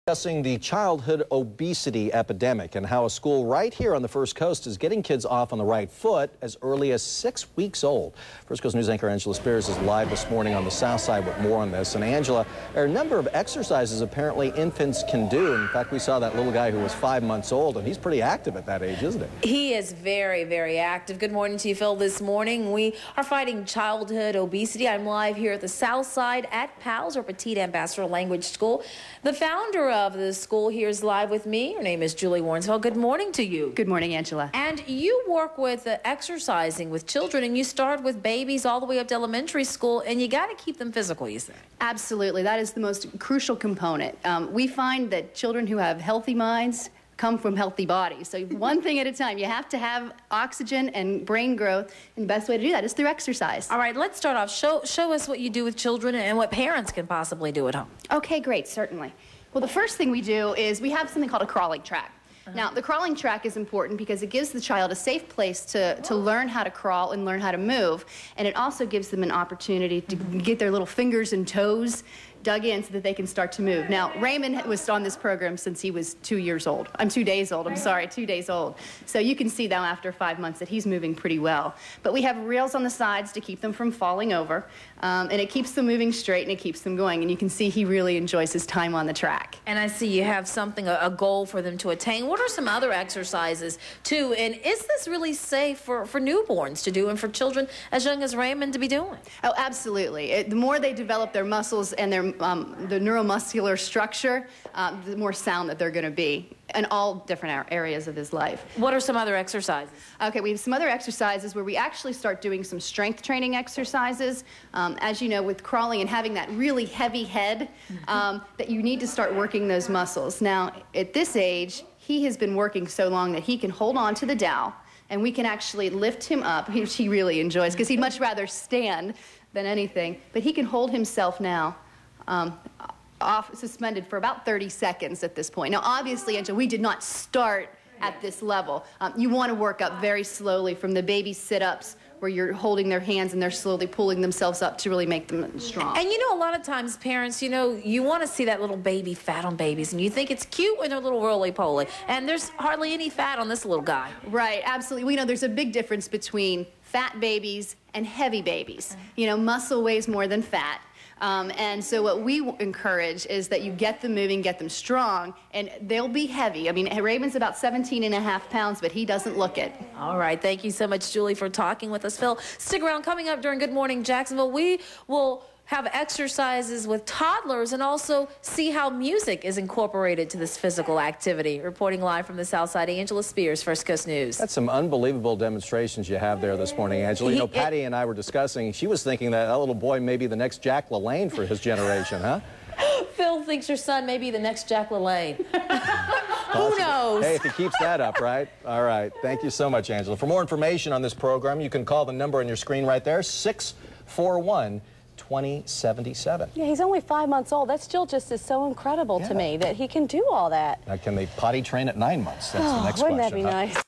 Discussing the childhood obesity epidemic and how a school right here on the First Coast is getting kids off on the right foot as early as 6 weeks old. First Coast News anchor Angela Spears is live this morning on the South Side with more on this. And Angela, there are a number of exercises apparently infants can do. In fact, we saw that little guy who was 5 months old, and he's pretty active at that age, isn't he? He is very, very active. Good morning to you, Phil. This morning we are fighting childhood obesity. I'm live here at the South Side at PALS, or Petite Ambassadors Language School. The founder of the school here is live with me. Her name is Julie Warrensville. Good morning to you. Good morning, Angela. And you work with exercising with children, and you start with babies all the way up to elementary school, and you got to keep them physical, you say? Absolutely. That is the most crucial component. We find that children who have healthy minds come from healthy bodies. So one thing at a time. You have to have oxygen and brain growth, and the best way to do that is through exercise. All right, let's start off. Show us what you do with children and what parents can possibly do at home. Okay, great, certainly. Well, the first thing we do is we have something called a crawling track. Now, the crawling track is important because it gives the child a safe place to learn how to crawl and learn how to move, and it also gives them an opportunity to get their little fingers and toes dug in so that they can start to move. Now, Raymond was on this program since he was 2 years old. 2 days old, I'm sorry, 2 days old. So you can see now after 5 months that he's moving pretty well. But we have rails on the sides to keep them from falling over, and it keeps them moving straight and it keeps them going. And you can see he really enjoys his time on the track. And I see you have something, a goal for them to attain. What are some other exercises, too? And is this really safe for newborns to do and for children as young as Raymond to be doing? Oh, absolutely. The more they develop their muscles and their the neuromuscular structure, the more sound that they're going to be in all different areas of his life. What are some other exercises? Okay, we have some other exercises where we actually start doing some strength training exercises. As you know, with crawling and having that really heavy head, that you need to start working those muscles. Now, at this age, he has been working so long that he can hold on to the dowel, and we can actually lift him up, which he really enjoys, because he'd much rather stand than anything. But he can hold himself now suspended for about 30 seconds at this point. Now, obviously, Angela, we did not start at this level. You want to work up very slowly from the baby sit-ups where you're holding their hands and they're slowly pulling themselves up to really make them strong. And you know, a lot of times parents, you know, you want to see that little baby fat on babies, and you think it's cute when they're little roly-poly, and there's hardly any fat on this little guy. Right, absolutely. We know there's a big difference between fat babies and heavy babies. You know, muscle weighs more than fat. And so what we encourage is that you get them moving, get them strong, and they'll be heavy. I mean, Raymond's about 17.5 pounds, but he doesn't look it. All right. Thank you so much, Julie, for talking with us. Phil, stick around. Coming up during Good Morning Jacksonville, we will have exercises with toddlers and also see how music is incorporated to this physical activity. Reporting live from the South Side, Angela Spears, First Coast News. That's some unbelievable demonstrations you have there this morning, Angela. You know, Patty and I were discussing, she was thinking that little boy may be the next Jack LaLanne for his generation, huh? Phil thinks your son may be the next Jack LaLanne. Who knows? Hey, if he keeps that up, right? All right. Thank you so much, Angela. For more information on this program, you can call the number on your screen right there, 641-2077. Yeah, he's only 5 months old. That still just is so incredible to me that he can do all that. Now, can they potty train at 9 months? That's the next question. Wouldn't that be nice?